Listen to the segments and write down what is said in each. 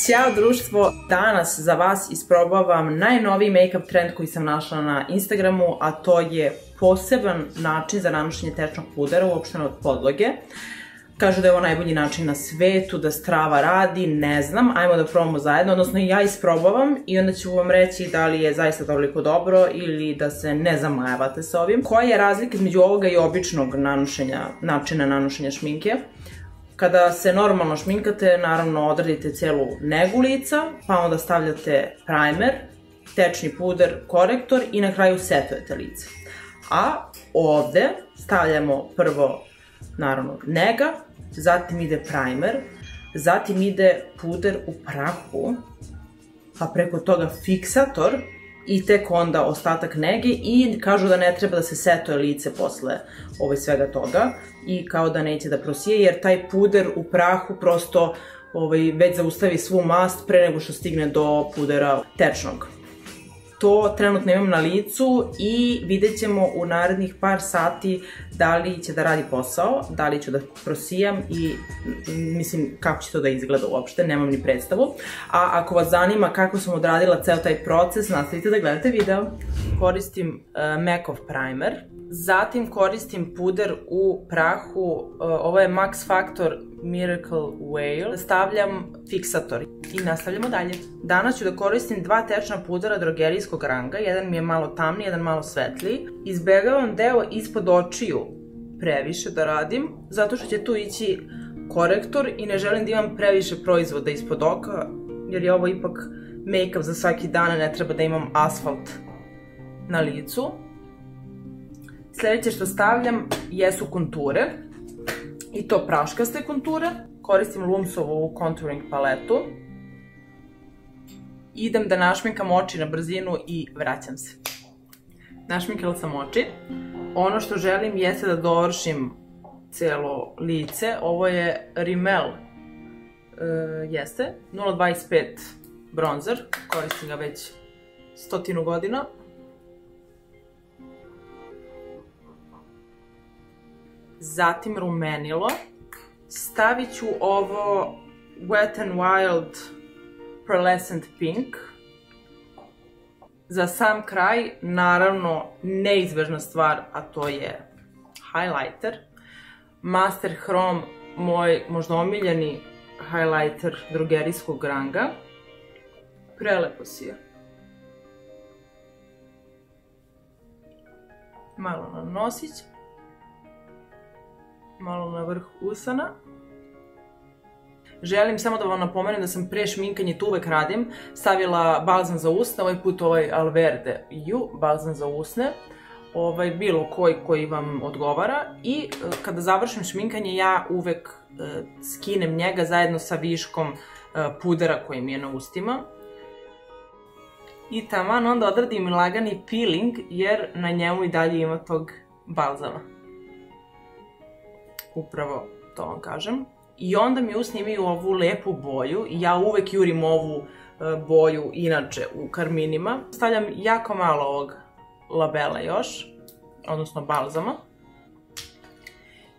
Ćao društvo, danas za vas isprobavam najnoviji make-up trend koji sam našla na Instagramu, a to je poseban način za nanošenje tečnog pudera, uopšteno od podloge. Kažu da je ovo najbolji način na svetu, da strava radi, ne znam, ajmo da probamo zajedno, odnosno ja isprobavam i onda ću vam reći da li je zaista toliko dobro ili da se ne zamajavate sa ovim. Koja je razlika između ovoga i običnog načina nanošenja šminke? Kada se normalno šminkate, naravno odradite celu negu lica, pa onda stavljate primer, tečni puder, korektor i na kraju setujete lice. A ovde stavljamo prvo, naravno, nega, zatim ide primer, zatim ide puder u prahu, pa preko toga fiksator i tek onda ostatak nege i kažu da ne treba da se setuje lice posle svega toga i kao da neće da prosije jer taj puder u prahu prosto već zaustavi svu mast pre nego što stigne do pudera tečnog. To trenutno imam na licu i vidjet ćemo u narednih par sati da li će da radi posao, da li ću da prosijam i mislim kako će to da izgleda uopšte, nemam ni predstavu. A ako vas zanima kako sam odradila ceo taj proces, nastavite da gledate video. Koristim MAC-ov primer, zatim koristim puder u prahu, ovo je Max Factor Miracle Veil, stavljam fiksator i nastavljamo dalje. Danas ću da koristim dva tečna pudera drogerijskog ranga, jedan mi je malo tamniji, jedan malo svetliji. Izbegavam deo ispod očiju previše da radim, zato što će tu ići korektor i ne želim da imam previše proizvoda ispod oka, jer je ovo ipak make-up za svaki dan, ne treba da imam asfalt na licu. Sljedeće što stavljam jesu konture, i to praškaste konture. Koristim Lumsovu contouring paletu. Idem da našminkam oči na brzinu i vraćam se. Našminkala sam oči. Ono što želim jeste da dovršim celo lice. Ovo je Rimmel, jeste, 025 bronzer. Koristim ga već 100 godina. Zatim rumenilo. Stavit ću ovo Wet n Wild Pearlescent Pink. Za sam kraj, naravno, neizbežna stvar, a to je highlighter. Master Chrome, moj možda omiljeni highlighter drogerijskog ranga. Prelepo si je. Malo na nosić. Malo na vrh usana. Želim samo da vam napomenem da sam pre šminkanje, to uvek radim, stavila balzam za usne, ovaj put ovaj Alverde balzam za usne, bilo koji vam odgovara i kada završim šminkanje ja uvek skinem njega zajedno sa viškom pudera koji mi je na ustima. I taman onda odradim lagani peeling jer na njemu i dalje ima tog balzama. Upravo to vam kažem. I onda mi usni imaju ovu lepu boju i ja uvek jurim ovu boju inače u karminima. Stavljam jako malo ovog labela još, odnosno balzama.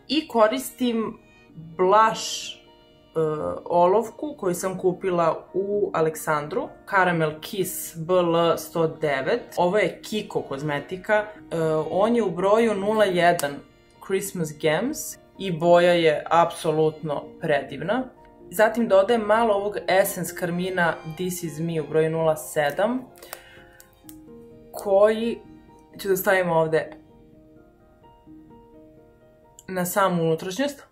I koristim blush olovku koju sam kupila u Aleksandru, Caramel Kiss BL109. Ovo je Kiko kozmetika, on je u broju 01 Christmas Gems. I boja je apsolutno predivna. Zatim dodajem malo ovog Essence Carmina This Is Me u broju 07 koji ću da stavim ovde na samu unutrašnjost.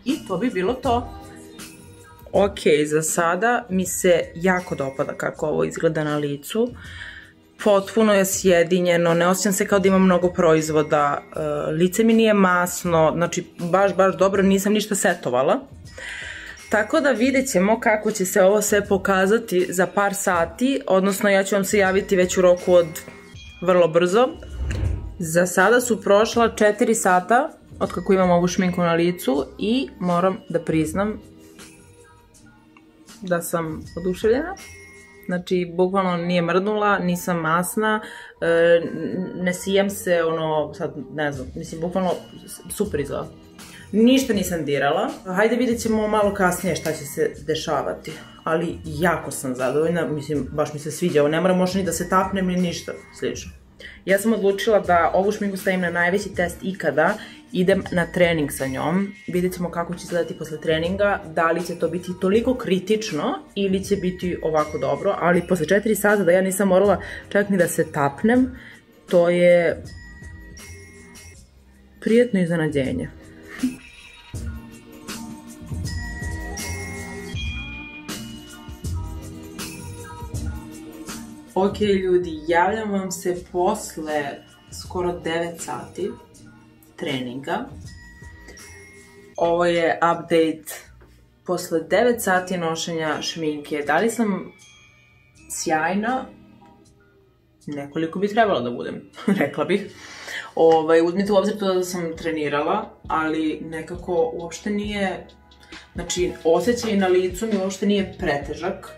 I to bi bilo to. Ok, za sada mi se jako dopada kako ovo izgleda na licu. Potpuno je sjedinjeno, ne osjećam se kao da imam mnogo proizvoda, lice mi nije masno, znači baš dobro, nisam ništa setovala. Tako da vidjet ćemo kako će se ovo sve pokazati za par sati, odnosno ja ću vam se javiti već u roku od vrlo brzo. Za sada su prošla 4 sata od kako imam ovu šminku na licu i moram da priznam da sam oduševljena. Znači, bukvalno nije mrdnula, nisam masna, ne sijem se, sad ne znam, mislim, bukvalno super izgleda. Ništa nisam dirala. Hajde vidjet ćemo malo kasnije šta će se dešavati. Ali jako sam zadovoljna, mislim, baš mi se sviđa. Ovo ne moram možda ni da se tapnem ni ništa slično. Ja sam odlučila da ovu šminku stavim na najveći test ikada. Idem na trening sa njom. Vidjet ćemo kako će izgledati posle treninga. Da li će to biti toliko kritično ili će biti ovako dobro. Ali posle 4 sata da ja nisam morala čak ni da se tapnem, to je prijetno iznenađenje. Ok ljudi, javljam vam se posle skoro 9 sati treninga. Ovo je update posle 9 sati nošenja šminke. Da li sam sjajna? Nekoliko bi trebalo da budem, rekla bih. Uzmite u obzir to da sam trenirala, ali nekako uopšte nije, znači osjećaj na licu mi uopšte nije pretežak.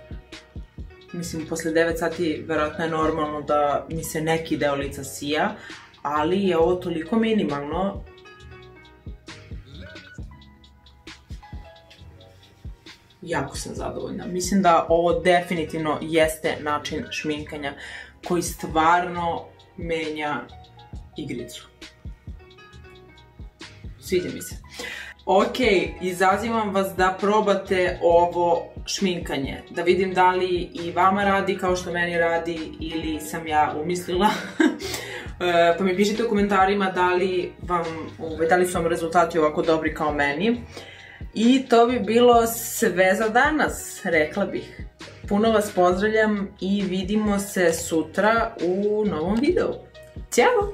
Mislim, posle 9 sati verovatno je normalno da mi se neki deo lica sija, ali je ovo toliko minimalno. Jako sam zadovoljna. Mislim da ovo definitivno jeste način šminkanja koji stvarno menja igricu. Sviđa mi se. Ok, izazivam vas da probate ovo šminkanje. Da vidim da li i vama radi kao što meni radi ili sam ja umislila. Pa mi pišite u komentarima da li su vam rezultati ovako dobri kao meni. I to bi bilo sve za danas, rekla bih. Puno vas pozdravljam i vidimo se sutra u novom videu. Ćao!